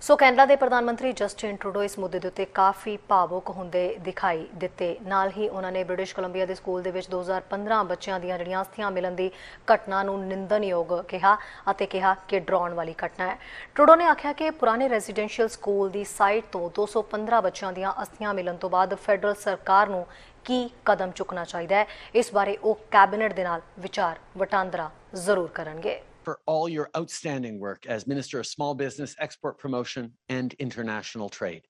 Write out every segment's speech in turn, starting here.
ਸੋ Canada ਦੇ ਪ੍ਰਧਾਨ ਮੰਤਰੀ ਜਸਟਿਨ ਟਰੂਡੋ ਇਸ ਮੁੱਦੇ ਦੇ ਉੱਤੇ ਕਾਫੀ ਭਾਵੁਕ ਹੁੰਦੇ ਦਿਖਾਈ ਦਿੱਤੇ। ਨਾਲ ਹੀ ਉਹਨਾਂ ਨੇ ਬ੍ਰਿਟਿਸ਼ ਕੋਲੰਬੀਆ ਦੇ ਸਕੂਲ ਦੇ ਵਿੱਚ 2015 ਬੱਚਿਆਂ ਦੀਆਂ ਜਿਹੜੀਆਂ ਅਸਥੀਆਂ ਮਿਲਣ ਦੀ ਘਟਨਾ ਨੂੰ ਨਿੰਦਣਯੋਗ ਕਿਹਾ ਅਤੇ ਕਿਹਾ ਕਿ ਡਰਾਉਣ ਵਾਲੀ ਘਟਨਾ ਹੈ। ਟਰੂਡੋ ਨੇ ਆਖਿਆ ਕਿ ਪੁਰਾਣੇ ਰੈਜ਼ੀਡੈਂਸ਼ੀਅਲ ਸਕੂਲ ਦੀ ਸਾਈਟ ਤੋਂ 215 ਬੱਚਿਆਂ ਦੀਆਂ ਅਸਥੀਆਂ ਮਿਲਣ ਤੋਂ ਬਾਅਦ ਫੈਡਰਲ ਸਰਕਾਰ ਨੂੰ ਕੀ ਕਦਮ ਚੁੱਕਣਾ ਚਾਹੀਦਾ ਹੈ, ਇਸ ਬਾਰੇ ਉਹ ਕੈਬਨਿਟ ਦੇ ਨਾਲ ਵਿਚਾਰ ਵਟਾਂਦਰਾ ਜ਼ਰੂਰ ਕਰਨਗੇ। For all your outstanding work as Minister of Small Business, Export Promotion and International Trade.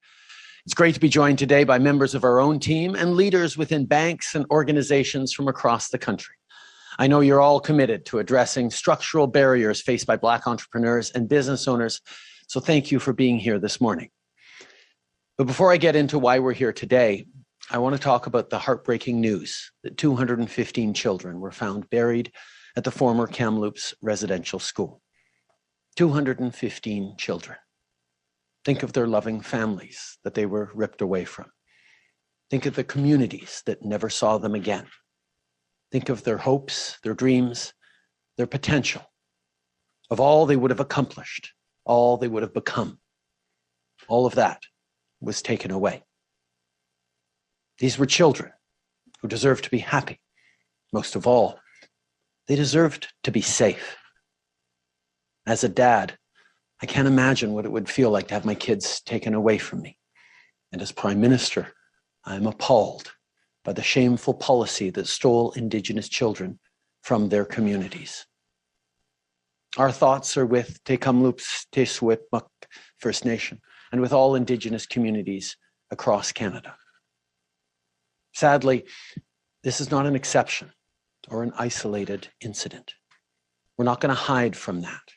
It's great to be joined today by members of our own team and leaders within banks and organizations from across the country. I know you're all committed to addressing structural barriers faced by Black entrepreneurs and business owners, so thank you for being here this morning. But before I get into why we're here today, I want to talk about the heartbreaking news that 215 children were found buried at the former Kamloops residential school. 215 children. Think of their loving families that they were ripped away from. Think of the communities that never saw them again. Think of their hopes, their dreams, their potential, of all they would have accomplished, all they would have become. All of that was taken away. These were children who deserved to be happy. Most of all, they deserved to be safe. As a dad, I can't imagine what it would feel like to have my kids taken away from me. And as Prime Minister, I am appalled by the shameful policy that stole Indigenous children from their communities. Our thoughts are with Te Kamloops Te Secwépemc First Nation and with all Indigenous communities across Canada. Sadly, this is not an exception or an isolated incident. We're not going to hide from that.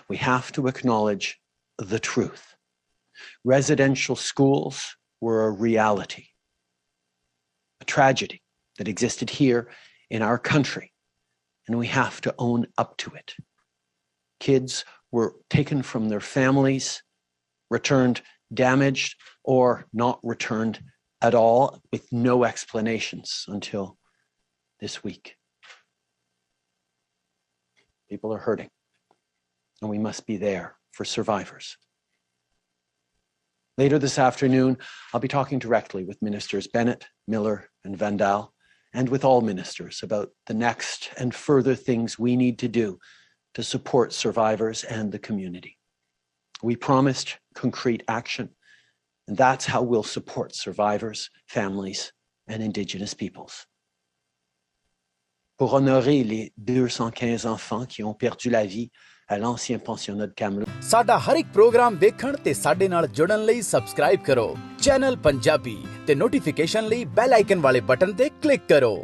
We have to acknowledge the truth. Residential schools were a reality, a tragedy that existed here in our country, and we have to own up to it. Kids were taken from their families, returned damaged, or not returned at all with no explanations until this week. People are hurting, and we must be there for survivors. Later this afternoon, I'll be talking directly with Ministers Bennett, Miller, and Vandal, and with all ministers about the next and further things we need to do to support survivors and the community. We promised concrete action, and that's how we'll support survivors, families, and Indigenous peoples. Pour honorer les 215 enfants qui ont perdu la vie à l'ancien pensionnat de Kamloops. ਸਾਡਾ ਹਰ ਇੱਕ programme ਦੇਖਣ ਤੇ ਸਾਡੇ ਨਾਲ ਜੁੜਨ ਲਈ subscribe ਕਰੋ channel Punjabi ਤੇ ਨੋਟੀਫਿਕੇਸ਼ਨ ਲਈ ਬੈਲ ਆਈਕਨ ਵਾਲੇ ਬਟਨ ਤੇ ਕਲਿੱਕ ਕਰੋ।